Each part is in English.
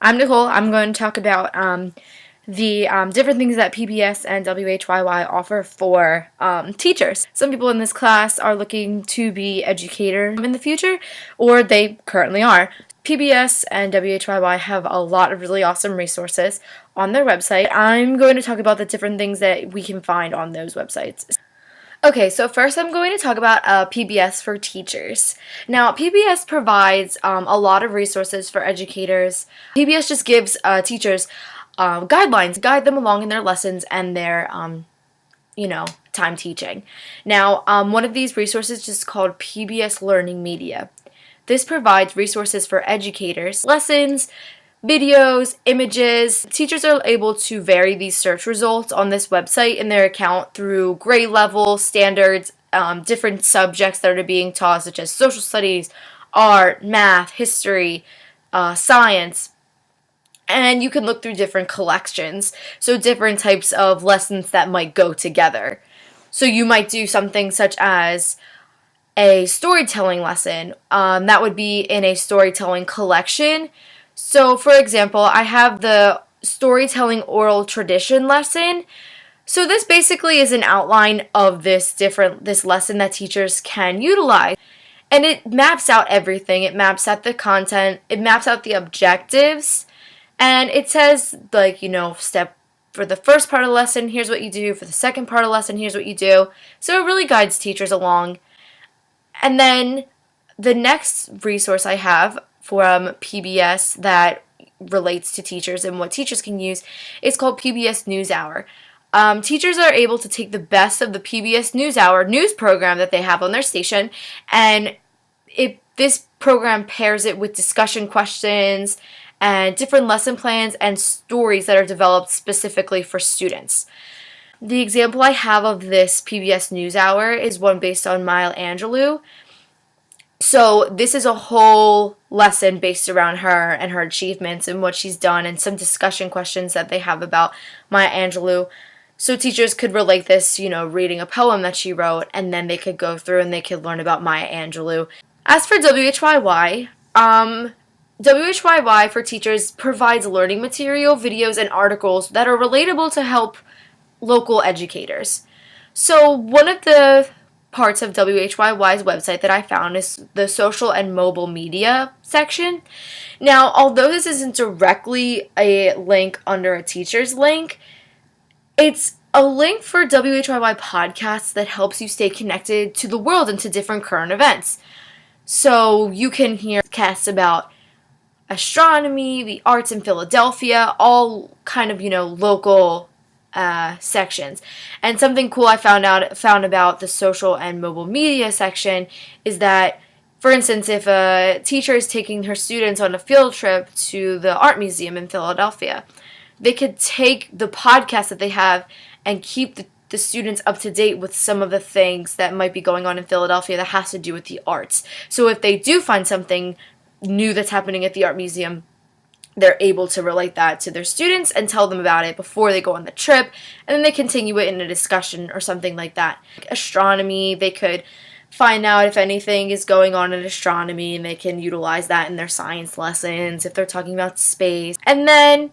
I'm Nicole. I'm going to talk about the different things that PBS and WHYY offer for teachers. Some people in this class are looking to be educators in the future, or they currently are. PBS and WHYY have a lot of really awesome resources on their website. I'm going to talk about the different things that we can find on those websites. Okay, so first I'm going to talk about PBS for teachers. Now, PBS provides a lot of resources for educators. PBS just gives teachers guidelines, guide them along in their lessons and their, time teaching. Now, one of these resources is called PBS Learning Media. This provides resources for educators, lessons, videos, images. Teachers are able to vary these search results on this website in their account through grade level, standards, different subjects that are being taught, such as social studies, art, math, history, science. And you can look through different collections, so different types of lessons that might go together. So you might do something such as a storytelling lesson. That would be in a storytelling collection. So, for example, I have the storytelling oral tradition lesson. So this basically is an outline of this lesson that teachers can utilize. And it maps out everything. It maps out the content, it maps out the objectives, and it says, step for the first part of the lesson, here's what you do. For the second part of the lesson, here's what you do. So it really guides teachers along. And then the next resource I have from PBS that relates to teachers and what teachers can use is called PBS NewsHour. Teachers are able to take the best of the PBS NewsHour news program that they have on their station, and this program pairs it with discussion questions and different lesson plans and stories that are developed specifically for students. The example I have of this PBS NewsHour is one based on Maya Angelou. So this is a whole lesson based around her and her achievements and what she's done, and some discussion questions that they have about Maya Angelou. So teachers could relate this, reading a poem that she wrote, and then they could go through and they could learn about Maya Angelou. As for WHYY, WHYY for teachers provides learning material, videos, and articles that are relatable to help local educators. So one of the parts of WHYY's website that I found is the social and mobile media section. Now, although this isn't directly a link under a teacher's link, it's a link for WHYY podcasts that helps you stay connected to the world and to different current events. So you can hear podcasts about astronomy, the arts in Philadelphia, all kind of, local sections. And something cool I found about the social and mobile media section is that, for instance, if a teacher is taking her students on a field trip to the art museum in Philadelphia, they could take the podcast that they have and keep the students up to date with some of the things that might be going on in Philadelphia that has to do with the arts. So if they do find something new that's happening at the art museum, they're able to relate that to their students and tell them about it before they go on the trip, and then they continue it in a discussion or something like that. Astronomy, they could find out if anything is going on in astronomy, and they can utilize that in their science lessons if they're talking about space. And then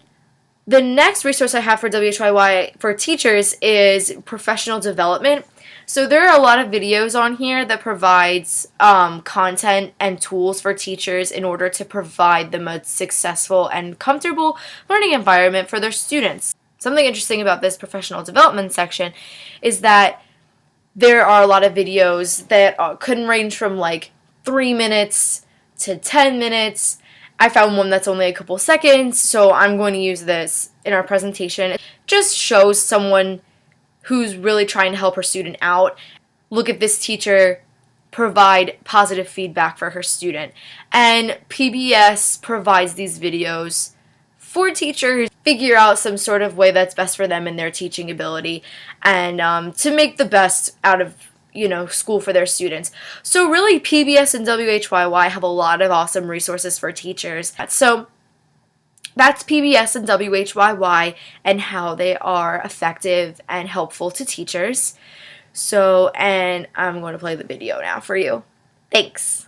the next resource I have for WHYY for teachers is professional development. So there are a lot of videos on here that provides content and tools for teachers in order to provide the most successful and comfortable learning environment for their students. Something interesting about this professional development section is that there are a lot of videos that could range from like 3 minutes to 10 minutes. I found one that's only a couple seconds, so I'm going to use this in our presentation. It just shows someone who's really trying to help her student out. Look at this teacher provide positive feedback for her student. And PBS provides these videos for teachers to figure out some sort of way that's best for them and their teaching ability, and to make the best out of school for their students. So really, PBS and WHYY have a lot of awesome resources for teachers. So that's PBS and WHYY and how they are effective and helpful to teachers. So, and I'm going to play the video now for you. Thanks.